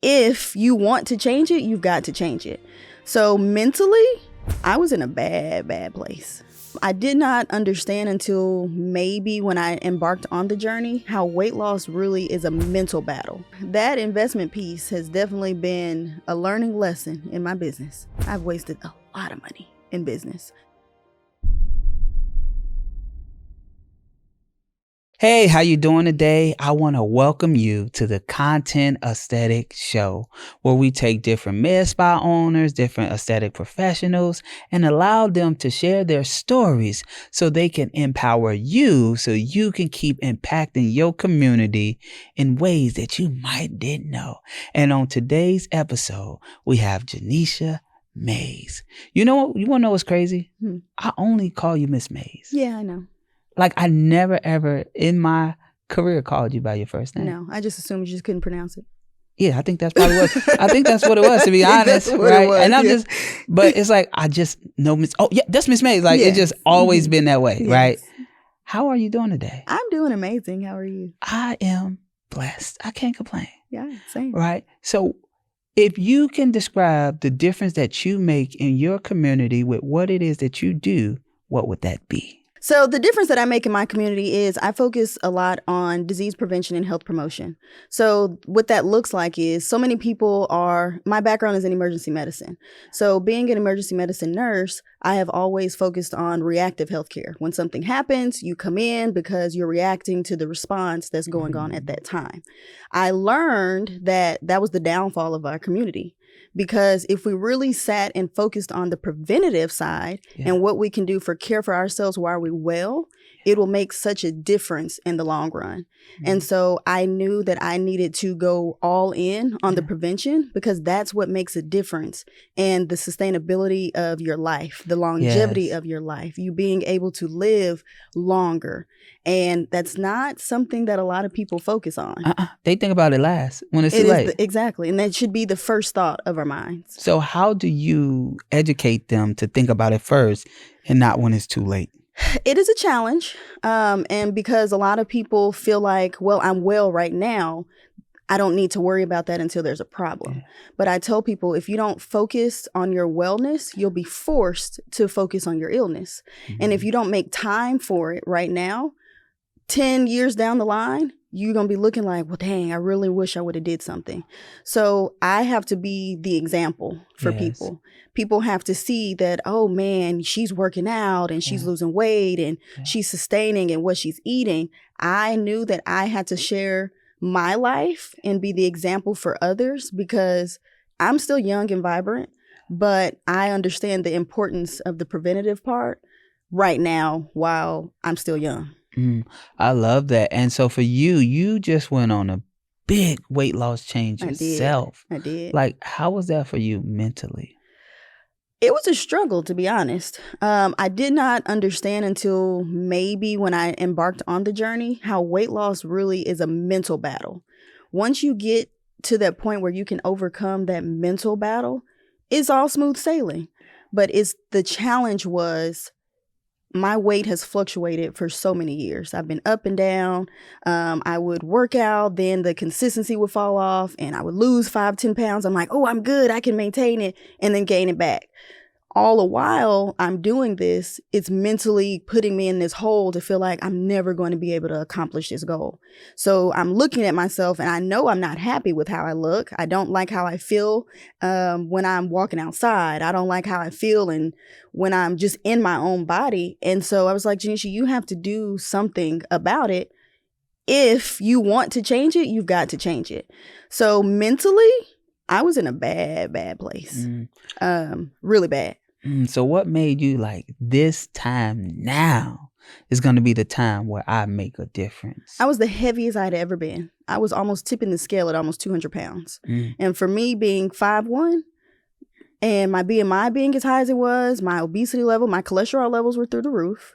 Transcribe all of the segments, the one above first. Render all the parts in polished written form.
If you want to change it, you've got to change it. So mentally, I was in a bad place. I did not understand until maybe when I embarked on the journey how weight loss really is a mental battle. That investment piece has definitely been a learning lesson in my business. I've wasted a lot of money in business. Hey, how you doing today? I want to welcome you to the Content Aesthetic Show, where we take different med spa owners, different aesthetic professionals, and allow them to share their stories so they can empower you so you can keep impacting your community in ways that you might didn't know. And on today's episode, we have Janisha Mays. You know what? You want to know what's crazy? I only call you Miss Mays. Yeah, I know. Like, I never, ever in my career called you by your first name. No, I just assumed you just couldn't pronounce it. Yeah, I think that's probably what, I think that's what it was, to be honest. Right? And I'm just, but it's like, I just know Miss, oh yeah, that's Miss Mays. Like, it's just always been that way, right? How are you doing today? I'm doing amazing. How are you? I am blessed. I can't complain. Yeah, same. Right? So if you can describe the difference that you make in your community with what it is that you do, what would that be? So the difference that I make in my community is I focus a lot on disease prevention and health promotion. So what that looks like is so many people my background is in emergency medicine. So being an emergency medicine nurse, I have always focused on reactive healthcare. When something happens, you come in because you're reacting to the response that's going on at that time. I learned that that was the downfall of our community. Because if we really sat and focused on the preventative side and what we can do for care for ourselves while we're well, it will make such a difference in the long run. And so I knew that I needed to go all in on the prevention because that's what makes a difference in the sustainability of your life, the longevity of your life, you being able to live longer. And that's not something that a lot of people focus on. They think about it last when it's too late. Exactly. And that should be the first thought of our minds. So how do you educate them to think about it first and not when it's too late? It is a challenge. And because a lot of people feel like, well, I'm well right now, I don't need to worry about that until there's a problem. But I tell people, if you don't focus on your wellness, you'll be forced to focus on your illness. And if you don't make time for it right now, 10 years down the line, you're going to be looking like, well, dang, I really wish I would have did something. So I have to be the example for people. People have to see that, oh man, she's working out and she's losing weight and she's sustaining and what she's eating. I knew that I had to share my life and be the example for others because I'm still young and vibrant, but I understand the importance of the preventative part right now while I'm still young. I love that. And so for you, you just went on a big weight loss change yourself. I did. Like, how was that for you mentally? It was a struggle, to be honest. I did not understand until maybe when I embarked on the journey how weight loss really is a mental battle. Once you get to that point where you can overcome that mental battle, it's all smooth sailing. But the challenge was my weight has fluctuated for so many years. I've been up and down. I would work out, then the consistency would fall off and I would lose 5-10 pounds. I'm like, oh, I'm good. I can maintain it and then gain it back. All the while I'm doing this, it's mentally putting me in this hole to feel like I'm never going to be able to accomplish this goal. So I'm looking at myself and I know I'm not happy with how I look. I don't like how I feel when I'm walking outside. I don't like how I feel and when I'm just in my own body. And so I was like, Janisha, you have to do something about it. If you want to change it, you've got to change it. So mentally, I was in a bad place. Really bad. So what made you like, this time now is going to be the time where I make a difference? I was the heaviest I'd ever been. I was almost tipping the scale at almost 200 pounds. And for me being 5'1", and my BMI being as high as it was, my obesity level, my cholesterol levels were through the roof.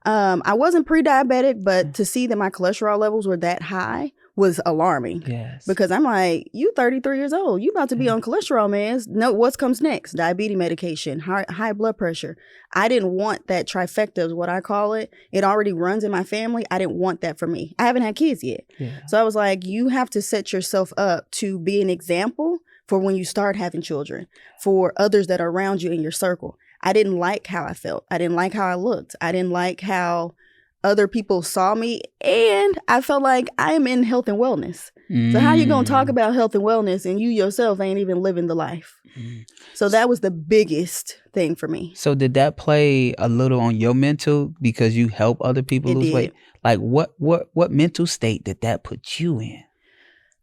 I wasn't pre-diabetic, but to see that my cholesterol levels were that high was alarming. Yes. Because I'm like, you 33 years old. You about to be on cholesterol meds. No, what comes next? Diabetes medication, high blood pressure. I didn't want that trifecta is what I call it. It already runs in my family. I didn't want that for me. I haven't had kids yet. Yeah. So I was like, you have to set yourself up to be an example for when you start having children, for others that are around you in your circle. I didn't like how I felt. I didn't like how I looked. I didn't like how other people saw me, and I felt like I am in health and wellness. So how you going to talk about health and wellness and you yourself ain't even living the life? So that was the biggest thing for me. So did that play a little on your mental because you help other people lose weight? Like what mental state did that put you in?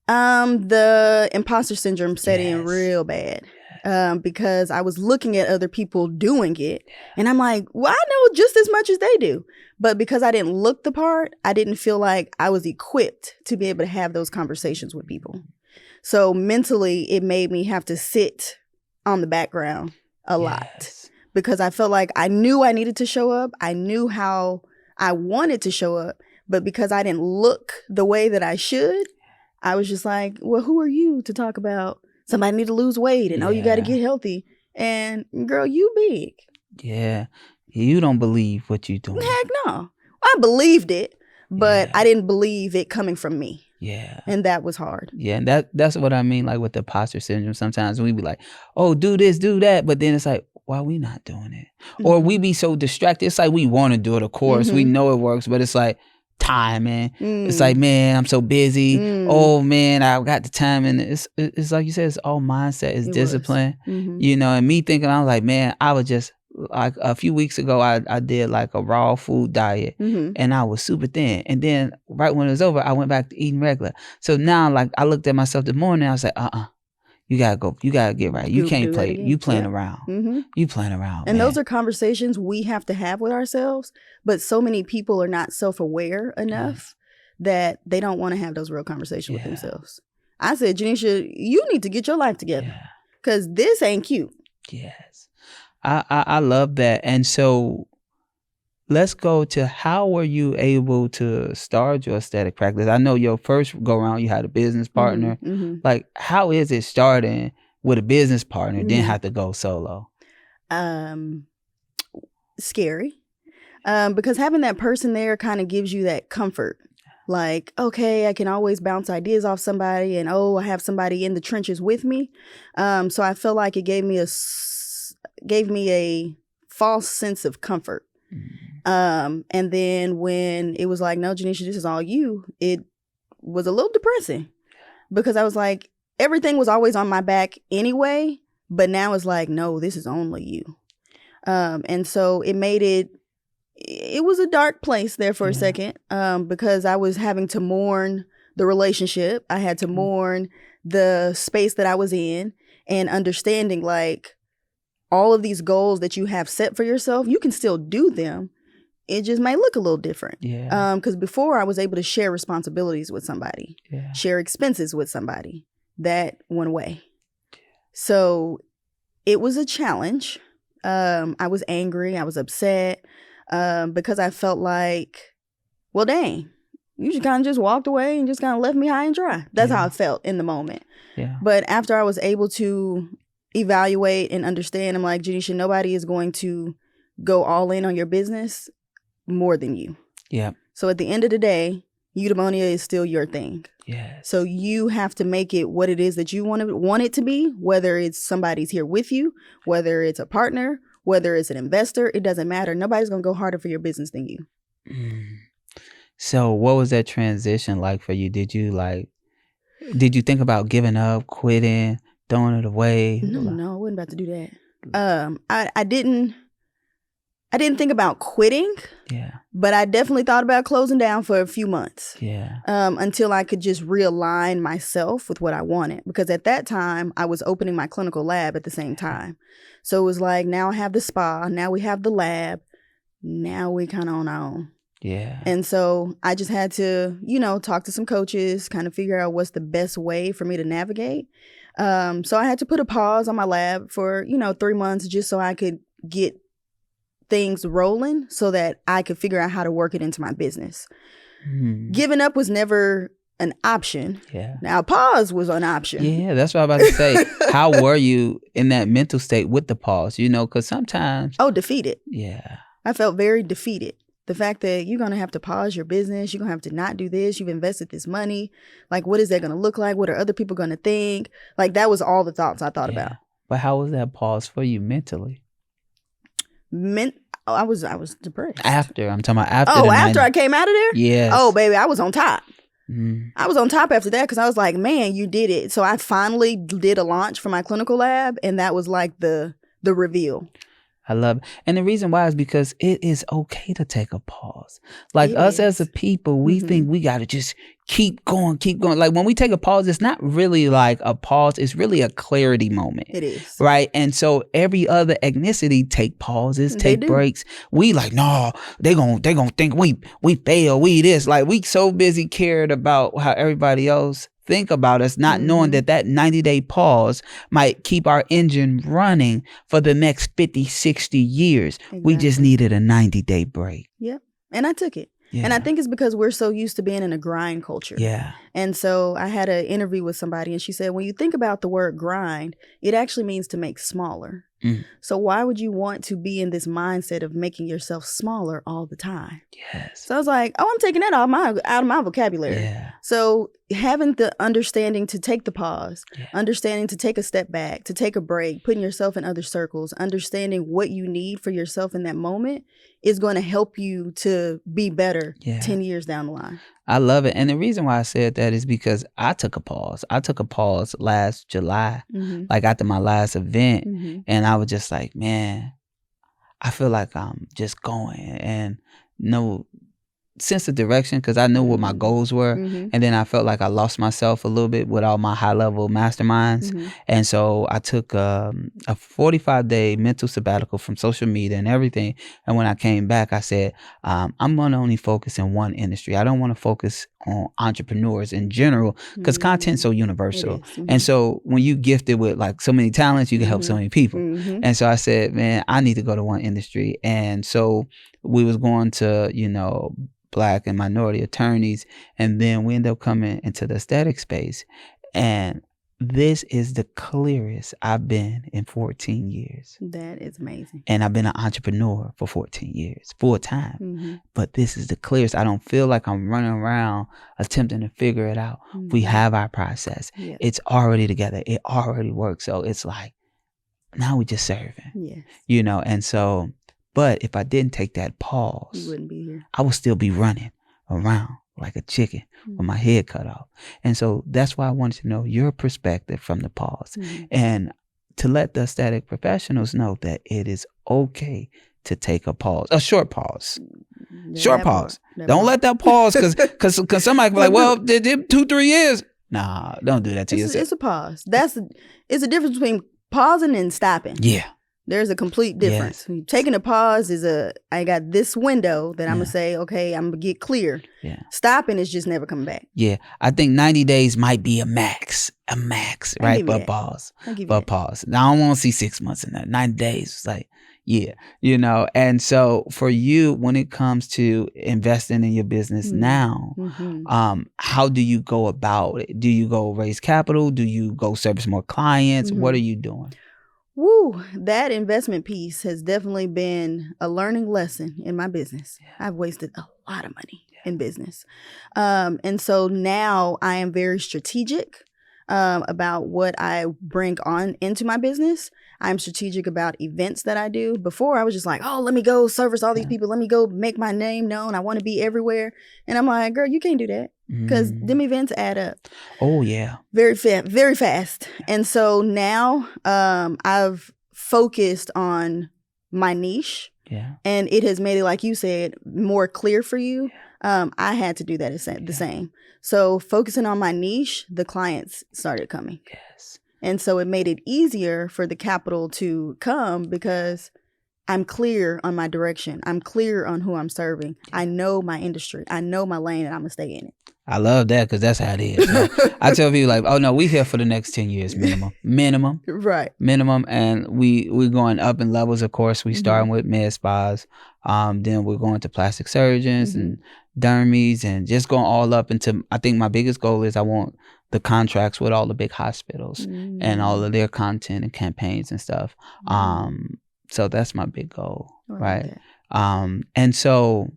The imposter syndrome set in real bad. Because I was looking at other people doing it, and I'm like, well, I know just as much as they do. But because I didn't look the part, I didn't feel like I was equipped to be able to have those conversations with people. So mentally, it made me have to sit on the background a lot because I felt like I knew I needed to show up. I knew how I wanted to show up, but because I didn't look the way that I should, I was just like, well, who are you to talk about somebody need to lose weight and you got to get healthy, and girl, you big. Yeah, you don't believe what you're doing. Heck no, I believed it, but I didn't believe it coming from me. Yeah, and that was hard. Yeah, and that's what I mean. Like with the imposter syndrome, sometimes we be like, "Oh, do this, do that," but then it's like, why we not doing it? Or we be so distracted. It's like we want to do it, of course, we know it works, but it's like time, man. It's like, man, I'm so busy. Oh man, I got the time, and it's like you said, it's all mindset, it's discipline. You know, and me thinking, I was like, man, I was just like a few weeks ago, I did like a raw food diet, and I was super thin. And then right when it was over, I went back to eating regular. So now, like, I looked at myself this morning, I was like, you gotta go. You gotta get right. You can't play. You playing around. You playing around. And man. Those are conversations we have to have with ourselves. But so many people are not self-aware enough that they don't want to have those real conversations with themselves. I said, Janisha, you need to get your life together because this ain't cute. Yes, I love that. And so let's go to how were you able to start your aesthetic practice? I know your first go around, you had a business partner. Like, how is it starting with a business partner, then have to go solo? Scary. Because having that person there kind of gives you that comfort. Like, okay, I can always bounce ideas off somebody, and I have somebody in the trenches with me. So I feel like it gave me a false sense of comfort. And then when it was like, no, Janisha, this is all you, it was a little depressing because I was like, everything was always on my back anyway, but now it's like, no, this is only you. And so it made it was a dark place there for a second, because I was having to mourn the relationship. I had to mourn the space that I was in, and understanding like all of these goals that you have set for yourself, you can still do them. It just might look a little different. Because before I was able to share responsibilities with somebody, share expenses with somebody. That went away. So it was a challenge. I was angry. I was upset because I felt like, well, dang, you just kind of just walked away and just kind of left me high and dry. That's how I felt in the moment. But after I was able to evaluate and understand, I'm like, Janisha, nobody is going to go all in on your business more than you. So at the end of the day, eudaimonia is still your thing. So you have to make it what it is that you want it to be, whether it's somebody's here with you, whether it's a partner, whether it's an investor, it doesn't matter. Nobody's going to go harder for your business than you. So what was that transition like for you? Did you think about giving up, quitting, throwing it away? No, I wasn't about to do that. I didn't think about quitting. But I definitely thought about closing down for a few months. Until I could just realign myself with what I wanted. Because at that time, I was opening my clinical lab at the same time. So it was like, now I have the spa, now we have the lab, now we kind of on our own. And so I just had to, talk to some coaches, kind of figure out what's the best way for me to navigate. So I had to put a pause on my lab for, 3 months just so I could get things rolling so that I could figure out how to work it into my business. Giving up was never an option. Yeah. Now, pause was an option. Yeah, that's what I was about to say. How were you in that mental state with the pause? You know, because sometimes. Oh, defeated. Yeah. I felt very defeated. The fact that you're going to have to pause your business, you're going to have to not do this, you've invested this money. Like, what is that going to look like? What are other people going to think? Like, that was all the thoughts I thought about. But how was that pause for you mentally? I was depressed. After, I'm talking about after. Oh, after I came out of there? Yes. Oh, baby, I was on top. Mm. I was on top after that because I was like, man, you did it. So I finally did a launch for my clinical lab, and that was like the reveal. I love it. And the reason why is because it is okay to take a pause. Like us as a people, we think we got to just keep going. Like when we take a pause, it's not really like a pause. It's really a clarity moment. It is. Right. And so every other ethnicity take pauses, take breaks. We like, no, they gonna think we fail. We this. Like we so busy cared about how everybody else think about us, not knowing that 90-day pause might keep our engine running for the next 50, 60 years. Exactly. We just needed a 90-day break. Yep. And I took it. Yeah. And I think it's because we're so used to being in a grind culture. Yeah. And so I had an interview with somebody and she said, when you think about the word grind, it actually means to make smaller. Mm. So why would you want to be in this mindset of making yourself smaller all the time? Yes. So I was like, oh, I'm taking that out of my vocabulary. Yeah. So having the understanding to take the pause, understanding to take a step back, to take a break, putting yourself in other circles, understanding what you need for yourself in that moment is going to help you to be better 10 years down the line. I love it. And the reason why I said that is because I took a pause. I took a pause last July, like after my last event. And I was just like, man, I feel like I'm just going and no sense of direction because I knew what my goals were. And then I felt like I lost myself a little bit with all my high level masterminds. And so I took a 45-day mental sabbatical from social media and everything. And when I came back, I said, I'm going to only focus in one industry. I don't want to focus on entrepreneurs in general because content's so universal. And so when you gifted with like so many talents, you can help so many people. And so I said, man, I need to go to one industry. And so we was going to, Black and minority attorneys. And then we ended up coming into the aesthetic space. And this is the clearest I've been in 14 years. That is amazing. And I've been an entrepreneur for 14 years, full time. But this is the clearest. I don't feel like I'm running around attempting to figure it out. We have our process. It's already together. It already works. So it's like, now we just serving. Yes. And so, but if I didn't take that pause, you wouldn't be here. I would still be running around like a chicken with my head cut off. And so that's why I wanted to know your perspective from the pause and to let the aesthetic professionals know that it is okay to take a pause, a short pause. Short pause. Don't let that pause because somebody can be like, well, did 2-3 years? Nah, don't do that to yourself. It's a pause. It's a difference between pausing and stopping. Yeah. There's a complete difference. Yes. Taking a pause I got this window that I'm going to say, okay, I'm going to get clear. Yeah. Stopping is just never coming back. Yeah. I think 90 days might be a max, right? But pause. Pause. Now, I don't want to see 6 months in that. 90 days. It's like, and so for you, when it comes to investing in your business now, how do you go about it? Do you go raise capital? Do you go service more clients? What are you doing? Woo, that investment piece has definitely been a learning lesson in my business. I've wasted a lot of money in business. And so now I am very strategic about what I bring on into my business. I'm strategic about events that I do. Before I was just like, oh, let me go service all these people. Let me go make my name known. I want to be everywhere. And I'm like, girl, you can't do that because them events add up. Oh, yeah. Very fast. And so now I've focused on my niche. Yeah. And it has made it, like you said, more clear for you. I had to do that the same. So focusing on my niche, the clients started coming. Yes. And so it made it easier for the capital to come because I'm clear on my direction. I'm clear on who I'm serving. I know my industry. I know my lane and I'm going to stay in it. I love that because that's how it is. Right? I tell people like, oh no, we here for the next 10 years minimum, Right. and we're going up in levels. Of course, we starting with med spas, then we're going to plastic surgeons and dermies, and just going all up into. I think my biggest goal is I want the contracts with all the big hospitals and all of their content and campaigns and stuff. So that's my big goal, right? And so.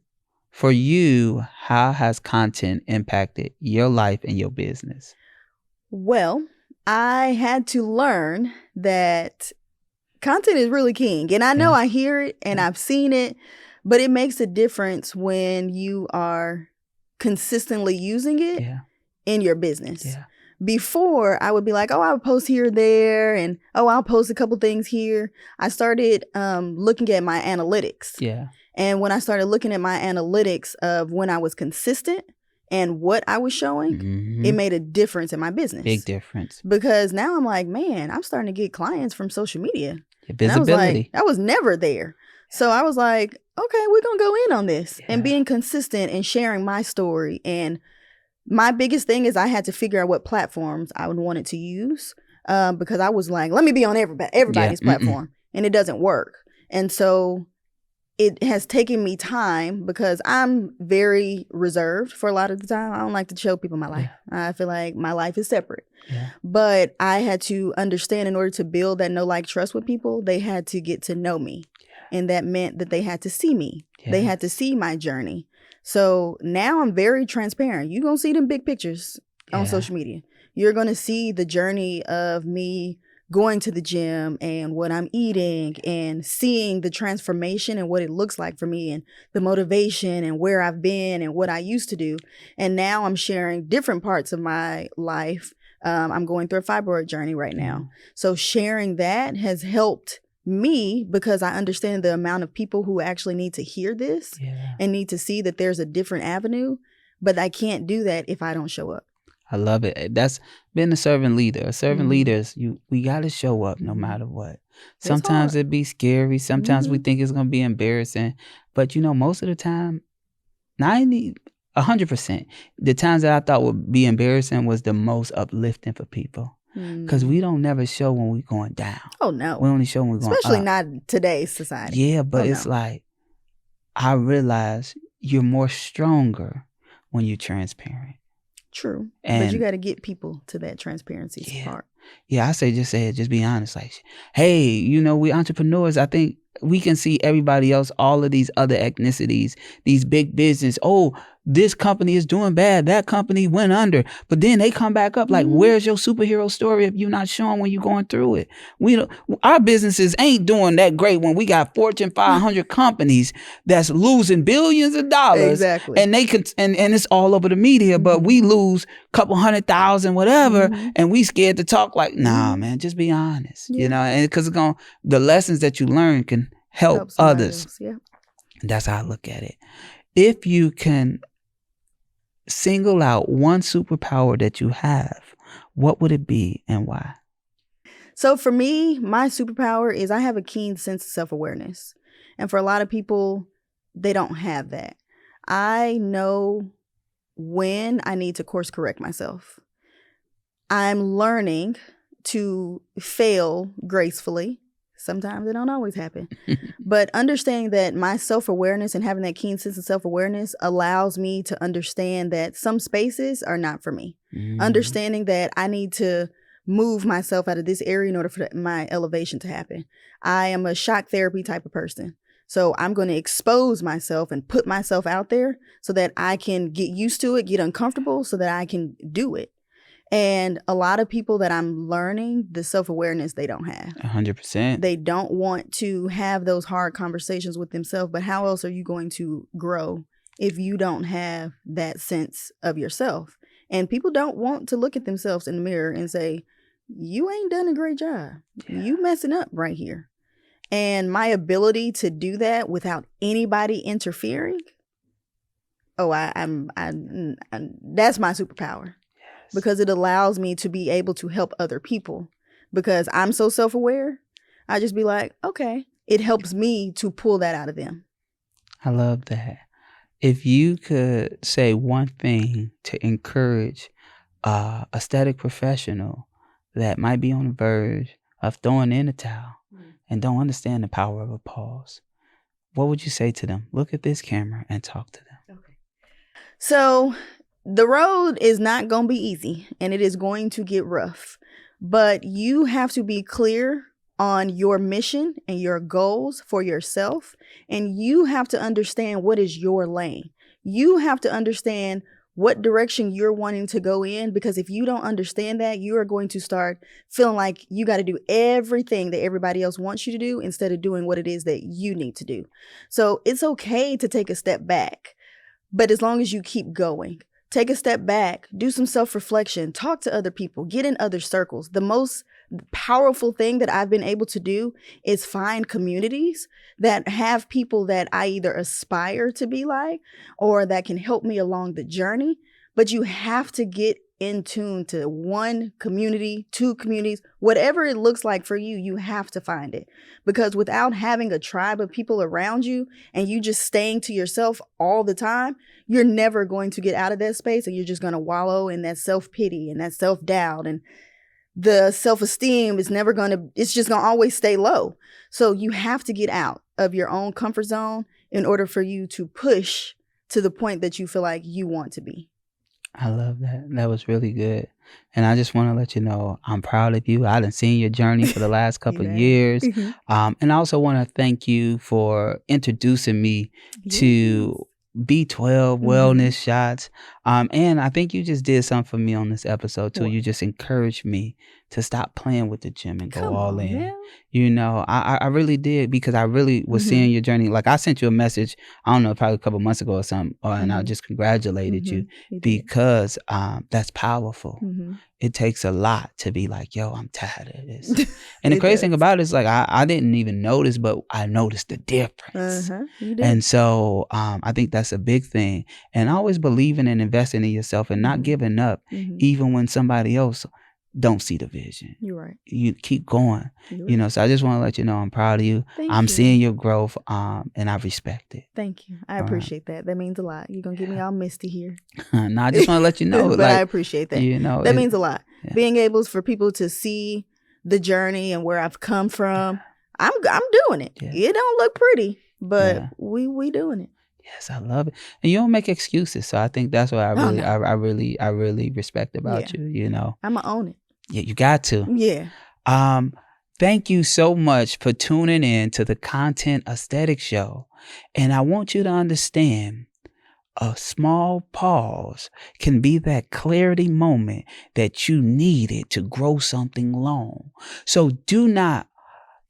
For you, how has content impacted your life and your business? Well, I had to learn that content is really king. And I know I hear it and I've seen it, but it makes a difference when you are consistently using it in your business. Yeah. Before, I would be like, oh, I'll post here or there, and oh, I'll post a couple things here. I started looking at my analytics. Yeah. And when I started looking at my analytics of when I was consistent and what I was showing, it made a difference in my business. Big difference. Because now I'm like, man, I'm starting to get clients from social media. Visibility. I was never there. So I was like, okay, we're going to go in on this. And being consistent and sharing my story. And my biggest thing is I had to figure out what platforms I would want it to use. Because I was like, let me be on everybody's platform. And it doesn't work. And so it has taken me time because I'm very reserved for a lot of the time. I don't like to show people my life. I feel like my life is separate. But I had to understand, in order to build that know, like, trust with people, they had to get to know me. And that meant that they had to see me. They had to see my journey. So now I'm very transparent. You're going to see them big pictures on social media. You're going to see the journey of me going to the gym and what I'm eating and seeing the transformation and what it looks like for me and the motivation and where I've been and what I used to do. And now I'm sharing different parts of my life. I'm going through a fibroid journey right now. So sharing that has helped me because I understand the amount of people who actually need to hear this and need to see that there's a different avenue. But I can't do that if I don't show up. I love it. That's been a servant leader. A servant leaders, we got to show up no matter what. Sometimes it be scary. Sometimes we think it's going to be embarrassing. But, most of the time, 100%, the times that I thought would be embarrassing was the most uplifting for people. Because we don't never show when we're going down. Oh, no. We only show when we're going Especially up. not in today's society. Yeah, but it's like, I realize you're more stronger when you're transparent. True. But you got to get people to that transparency part. Yeah, I say it. Just be honest. Like, hey, we entrepreneurs. I think we can see everybody else, all of these other ethnicities, these big business. Oh, this company is doing bad. That company went under. But then they come back up. Like, where's your superhero story if you're not showing when you're going through it? Our businesses ain't doing that great when we got Fortune 500 companies that's losing billions of dollars. Exactly. And they could, and it's all over the media, but we lose a couple 100,000, whatever, and we scared to talk like, nah, man, just be honest. And because the lessons that you learn can help others. Yeah. That's how I look at it. If you can single out one superpower that you have, what would it be and why? So for me, my superpower is I have a keen sense of self-awareness. And for a lot of people, they don't have that. I know when I need to course correct myself. I'm learning to fail gracefully. Sometimes it don't always happen. But understanding that my self-awareness and having that keen sense of self-awareness allows me to understand that some spaces are not for me. Understanding that I need to move myself out of this area in order for my elevation to happen. I am a shock therapy type of person. So I'm going to expose myself and put myself out there so that I can get used to it, get uncomfortable so that I can do it. And a lot of people that I'm learning, the self-awareness they don't have. 100%. They don't want to have those hard conversations with themselves. But how else are you going to grow if you don't have that sense of yourself? And people don't want to look at themselves in the mirror and say, you ain't done a great job. You messing up right here. And my ability to do that without anybody interfering. Oh, I'm that's my superpower. Because it allows me to be able to help other people. Because I'm so self-aware, I just be like, okay, it helps me to pull that out of them. I love that. if you could say one thing to encourage aesthetic professional that might be on the verge of throwing in the towel and don't understand the power of a pause, what would you say to them? Look at this camera and talk to them. Okay. So the road is not going to be easy and it is going to get rough, but you have to be clear on your mission and your goals for yourself. And you have to understand what is your lane. You have to understand what direction you're wanting to go in, because if you don't understand that, you are going to start feeling like you got to do everything that everybody else wants you to do instead of doing what it is that you need to do. So it's okay to take a step back, but as long as you keep going, take a step back, do some self-reflection, talk to other people, get in other circles. The most powerful thing that I've been able to do is find communities that have people that I either aspire to be like or that can help me along the journey. But you have to get in tune to one community, two communities, whatever it looks like for you, you have to find it. Because without having a tribe of people around you and you just staying to yourself all the time, you're never going to get out of that space, and you're just going to wallow in that self-pity and that self-doubt, and the self-esteem is never going to, it's just going to always stay low. So you have to get out of your own comfort zone in order for you to push to the point that you feel like you want to be. I love that. That was really good. And I just want to let you know I'm proud of you. I done seen your journey for the last couple of years. And I also want to thank you for introducing me to B12 wellness shots. And I think you just did something for me on this episode too. You just encouraged me to stop playing with the gym and go all in. Man. You know, I really did, because I really was seeing your journey. Like, I sent you a message, I don't know, probably a couple months ago or something, and I just congratulated you because that's powerful. It takes a lot to be like, yo, I'm tired of this. And the crazy thing about it is, like, I didn't even notice, but I noticed the difference. And so I think that's a big thing. And always believing and investing in yourself and not giving up, even when somebody else don't see the vision. You're right. You keep going. You know, so I just want to let you know I'm proud of you. I'm seeing your growth, and I respect it. Thank you. I appreciate that. That means a lot. You're going to get me all misty here. No, I just want to let you know. But like, I appreciate that. You know, that means a lot. Being able for people to see the journey and where I've come from. I'm doing it. It don't look pretty, but we doing it. Yes, I love it. And you don't make excuses. So I think that's what I really respect about you, you know. I'm going to own it. Yeah, you got to. Yeah. Thank you so much for tuning in to the Content Aesthetic Show. And I want you to understand, a small pause can be that clarity moment that you needed to grow something long. So do not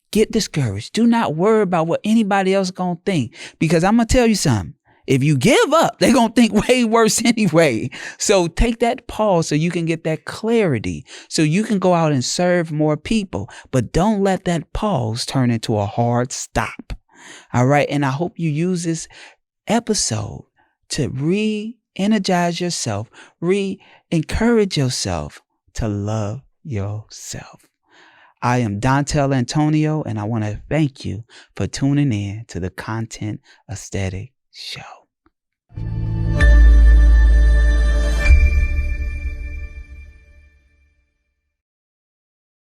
get discouraged. Do not worry about what anybody else gonna think, because I'm gonna tell you something. If you give up, they're going to think way worse anyway. So take that pause so you can get that clarity, so you can go out and serve more people. But don't let that pause turn into a hard stop. All right. And I hope you use this episode to re-energize yourself, re-encourage yourself to love yourself. I am Dontel Antonio, and I want to thank you for tuning in to the Content Aesthetic Show.